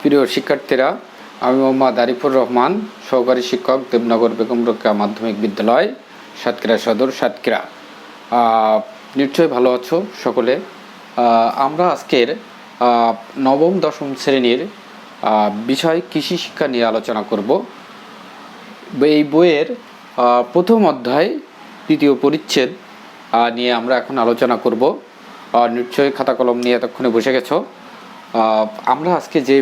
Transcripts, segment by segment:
প্রিয় শিক্ষার্থীরা, আমি মোহাম্মদ আরিফুর রহমান, সহকারী শিক্ষক, দেবনগর বেগম রোকেয়া মাধ্যমিক বিদ্যালয়, সাতক্ষীরা সদর, সাতক্ষীরা। নিশ্চয়ই ভালো আছো সকলে। আমরা আজকের নবম দশম শ্রেণীর বিষয় কৃষি শিক্ষা নিয়ে আলোচনা করব। এই বইয়ের প্রথম অধ্যায় দ্বিতীয় পরিচ্ছেদ নিয়ে আমরা এখন আলোচনা করব। নিশ্চয়ই খাতা কলম নিয়ে এতক্ষণে বসে গেছো। আমরা আজকে যে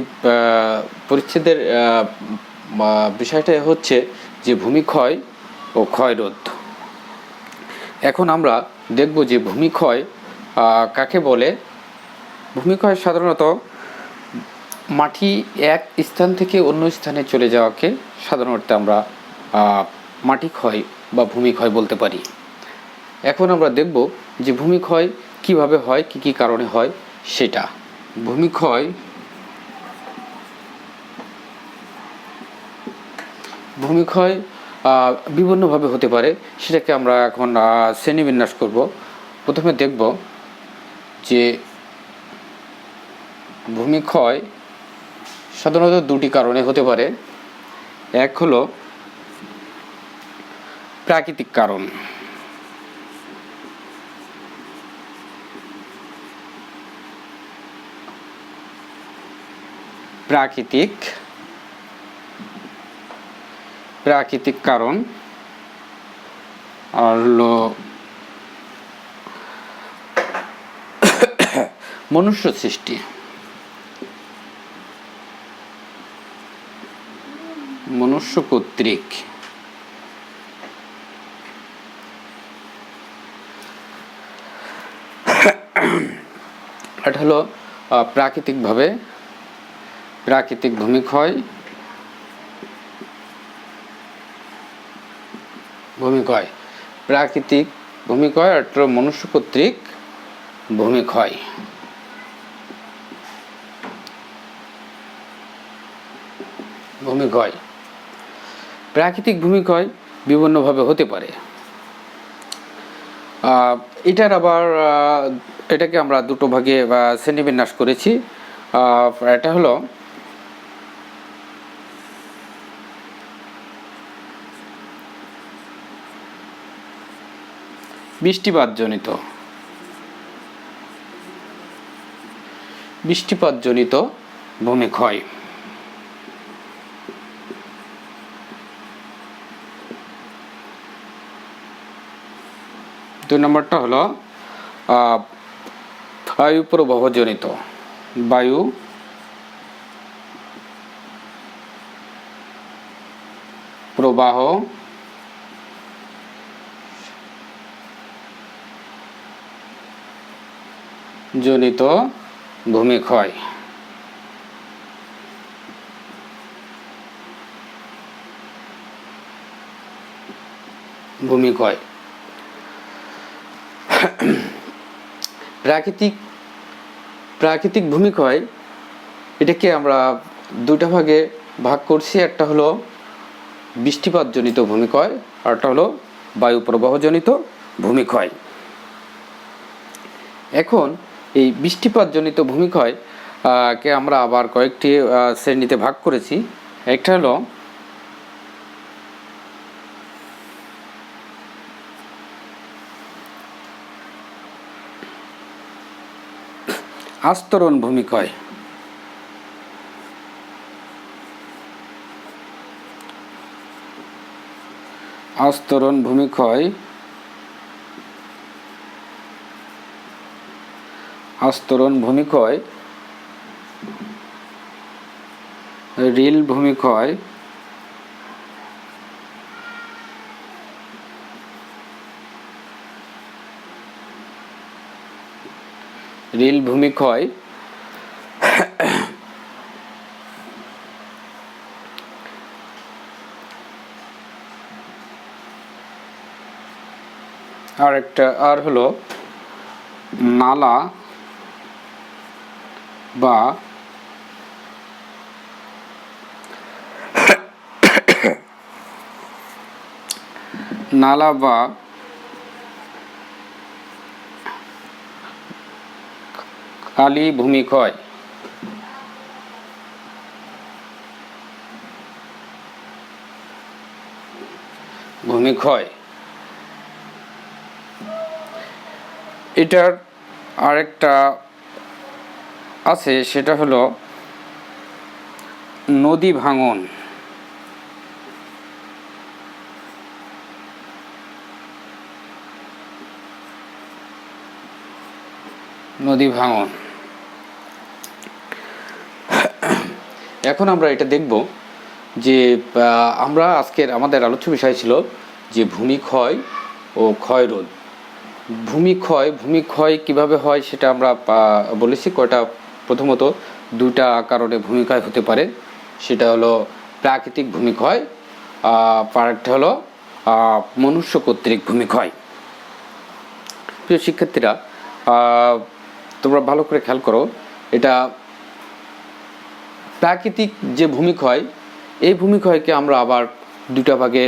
পরিচ্ছেদের বিষয়টা হচ্ছে যে ভূমিক্ষয় ও ক্ষয়রোধ। এখন আমরা দেখব যে ভূমিক্ষয় কাকে বলে। ভূমিক্ষয় সাধারণত মাটি এক স্থান থেকে অন্য স্থানে চলে যাওয়াকে সাধারণত আমরা মাটি ক্ষয় বা ভূমিক্ষয় বলতে পারি। এখন আমরা দেখব যে ভূমিক্ষয় কিভাবে হয়, কি কি কারণে হয় সেটা। ভূমিক্ষয় বিভিন্নভাবে হতে পারে, সেটাকে আমরা এখন শ্রেণীবিন্যাস করব। প্রথমে দেখব যে ভূমিক্ষয় সাধারণত দুটি কারণে হতে পারে। এক হলো প্রাকৃতিক কারণ। প্রাকৃতিক কারণ আর হলো মনুষ্য সৃষ্টি। মনুষ্য কর্তৃক। এটা হলো প্রাকৃতিক ভূমিক্ষয়। প্রাকৃতিক ভূমিক্ষয় আর মনুষ্য কর্তৃক ভূমিক্ষয়। প্রাকৃতিক ভূমিক্ষয় বিভিন্নভাবে হতে পারে। এটাকে আমরা দুটো ভাগে শ্রেণীবিন্যাস করেছি। এটা হলো বৃষ্টিপাতজনিত ভূমিক্ষয়। দুই নম্বরটা হলো বায়ু প্রবাহজনিত ভূমিক্ষয়। প্রাকৃতিক ভূমিক্ষয়, এটাকে আমরা দুটা ভাগে ভাগ করছি। একটা হলো বৃষ্টিপাতজনিত ভূমিক্ষয় আর একটা হলো বায়ু প্রবাহজনিত ভূমিক্ষয়। এখন এই বৃষ্টিপাতজনিত ভূমিক্ষয় কে আমরা আবার কয়েকটি শ্রেণীতে ভাগ করেছি। একটা হলো আস্তরণ ভূমিক্ষয়। আস্তরণ ভূমিক্ষয়, রিল ভূমিক্ষয়, আর হলো নালা বা কালি ভূমিক্ষয়। ভূমিক্ষয়। এটার আরেকটা আছে, সেটা হলো নদী ভাঙন। নদী ভাঙন। এখন আমরা এটা দেখব যে আমরা আজকের আমাদের আলোচ্য বিষয় ছিল যে ভূমিক্ষয় ও ক্ষয়রোধ। ভূমিক্ষয় কিভাবে হয় সেটা আমরা বলেছি। কয়টা, প্রথমত দুটা কারণে ভূমিক্ষয় হতে পারে, সেটা হলো প্রাকৃতিক ভূমিক্ষয়, আরেকটা হলো মনুষ্য কর্তৃক ভূমিক্ষয়। প্রিয় শিক্ষার্থীরা, তোমরা ভালো করে খেয়াল করো, এটা প্রাকৃতিক যে ভূমিক্ষয়, এই ভূমিক্ষয়কে আমরা আবার দুটা ভাগে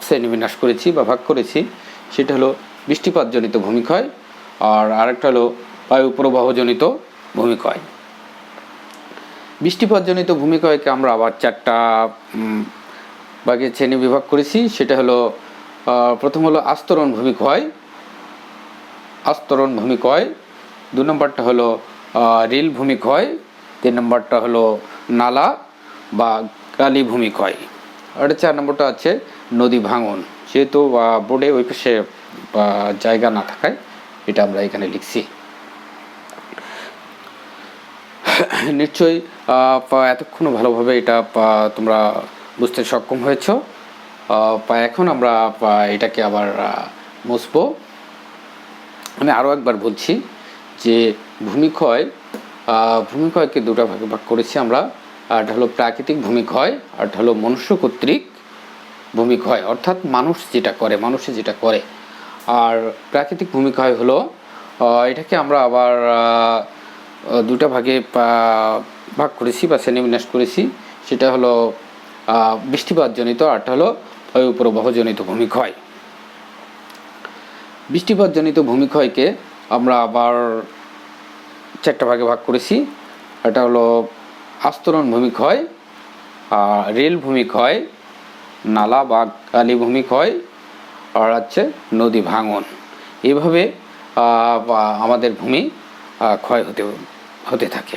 শ্রেণীবিন্যাস করেছি বা ভাগ করেছি। সেটা হলো বৃষ্টিপাতজনিত ভূমিক্ষয়, আর আরেকটা হলো বায়ু প্রবাহজনিত ভূমিক্ষয়। বৃষ্টিপাতজনিত ভূমিক্ষয়কে আমরা আবার চারটা ভাগে শ্রেণী বিভাগ করেছি। সেটা হলো প্রথম হলো আস্তরণ ভূমিক্ষয়, 2 নম্বরটা হলো রিল ভূমিক্ষয়, 3 নম্বরটা হলো নালা বা কালি ভূমিক্ষয়, আর 4 নম্বরটা আছে নদী ভাঙন। যেহেতু বোর্ডে ওই পাশে জায়গা না থাকায় এটা আমরা এখানে লিখছি। নিশ্চয়ই এতক্ষণ ভালোভাবে এটা তোমরা বুঝতে সক্ষম হয়েছ। এখন আমরা এটাকে আবার মুছবো। আমি আরও একবার বলছি যে ভূমিক্ষয়কে দুটা ভাগে ভাগ করেছি আমরা। এটা হলো প্রাকৃতিক ভূমিক্ষয়, আর এটা হলো মনুষ্য কর্তৃক ভূমিক্ষয়, অর্থাৎ মানুষে যেটা করে। আর প্রাকৃতিক ভূমিক্ষয় হলো এটাকে আমরা আবার দুটা ভাগে ভাগ করেছি বা শ্রেণীবিন্যাস করেছি। সেটা হলো বৃষ্টিপাতজনিত, আর এটা হলো বায়ু প্রবাহজনিত ভূমিক্ষয়। বৃষ্টিপাতজনিত ভূমিক্ষয়কে আমরা আবার 4টা ভাগে ভাগ করেছি। এটা হলো আস্তরণ ভূমিক্ষয়, রেল ভূমিক্ষয়, নালা বা কালি ভূমিক্ষয়, আর হচ্ছে নদী ভাঙন। এইভাবে আমাদের ভূমি ক্ষয় হতে থাকে।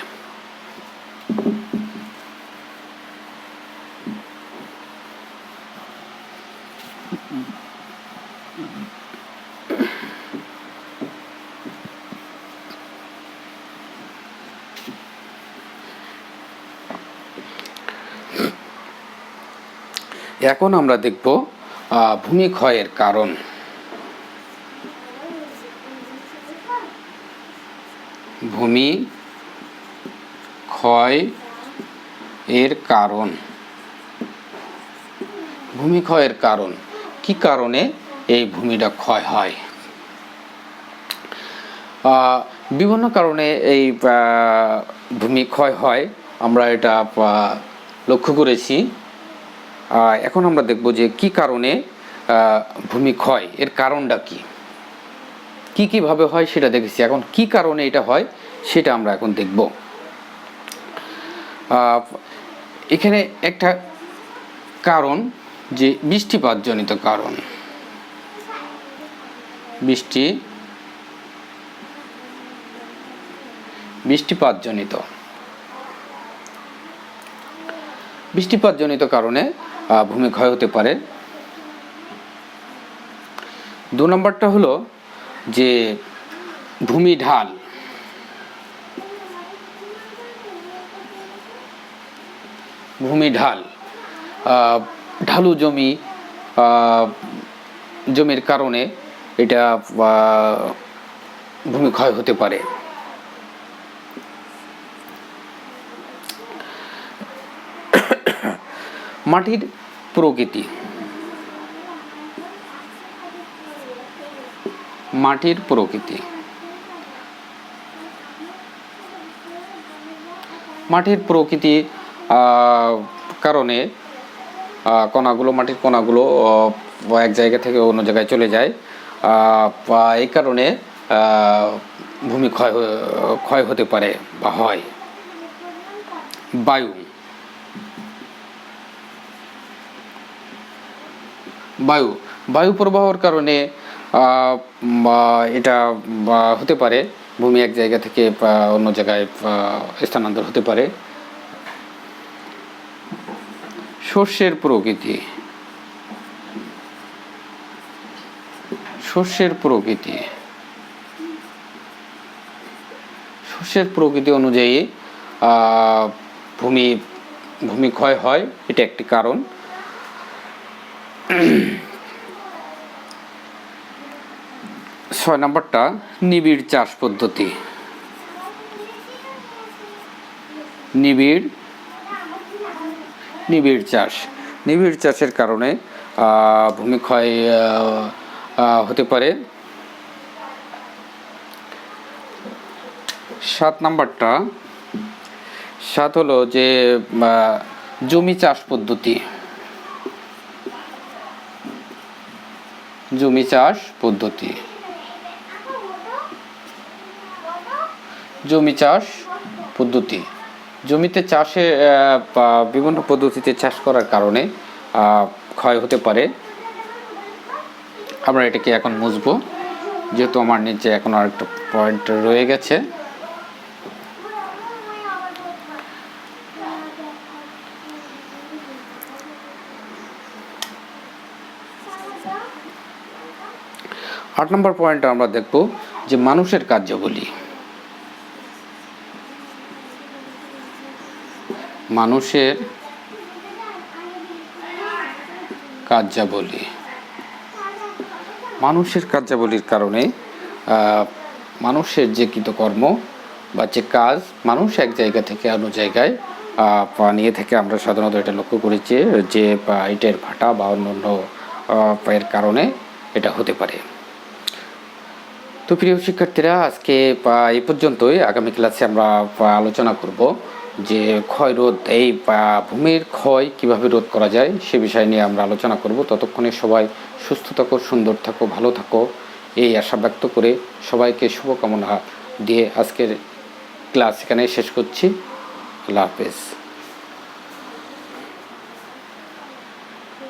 এখন আমরা দেখব ভূমিক্ষয়ের কারণ। ভূমিক্ষয়ের কারণ কি কারণে এই ভূমিটা ক্ষয় হয়? বিভিন্ন কারণে এই ভূমি ক্ষয় হয়, আমরা এটা লক্ষ্য করেছি। এখন আমরা দেখব যে কি কারণে ভূমি ক্ষয়, এর কারণটা কি কিভাবে হয় সেটা দেখেছি। এখন কি কারণে এটা হয় সেটা আমরা এখন দেখব। এখানে একটা কারণ যে বৃষ্টিপাতজনিত কারণ। বৃষ্টিপাতজনিত কারণে ভূমি ক্ষয় হতে পারে। 2 নম্বরটা হলো যে ভূমি ঢাল। ঢালু জমির কারণে এটা ভূমি ক্ষয় হতে পারে। মাটির প্রকৃতি। মাটির প্রকৃতি কারণে মাটির কণাগুলো এক জায়গা থেকে অন্য জায়গায় চলে যায়। এই কারণে ভূমি ক্ষয় হতে পারে বা হয়। বায়ু বায়ু প্রবাহের কারণে এটা হতে পারে, ভূমি এক জায়গা থেকে অন্য জায়গায় স্থানান্তর হতে পারে। শস্যের প্রকৃতি, শস্যের প্রকৃতি, শস্যের প্রকৃতি অনুযায়ী ভূমি ক্ষয় হয়, এটা একটি কারণ। 6 নম্বরটা নিবিড় চাষ পদ্ধতি। নিবিড় চাষের কারণে ভূমি ক্ষয় হতে পারে। 7 নম্বরটা হলো যে জমি চাষ পদ্ধতি। জমিতে চাষে বিভিন্ন পদ্ধতিতে চাষ করার কারণে ক্ষয় হতে পারে। আমরা এটাকে এখন মুছবো, যেহেতু আমার নিচে এখন আরেকটা পয়েন্ট রয়ে গেছে। আট নম্বর পয়েন্টে আমরা দেখব যে মানুষের কার্যাবলী। মানুষের কার্যাবলীর কারণে মানুষের যে কৃতকর্ম বা যে কাজ, মানুষ এক জায়গা থেকে অন্য জায়গায় নিয়ে থেকে আমরা সাধারণত এটা লক্ষ্য করেছি যে ইটের ভাটা বা অন্যান্য এর কারণে এটা হতে পারে। তো প্রিয় শিক্ষার্থীরা, আজকে এই পর্যন্তই। আগামী ক্লাসে আমরা আলোচনা করব যে ক্ষয় রোধ, এই ভূমির ক্ষয় কিভাবে রোধ করা যায় সে বিষয় নিয়ে আমরা আলোচনা করব। ততক্ষণে সবাই সুস্থ থাকো, সুন্দর থাকো, ভালো থাকো, এই আশা ব্যক্ত করে সবাইকে শুভকামনা দিয়ে আজকের ক্লাস এখানে শেষ করছি। আল্লাহ হাফেজ।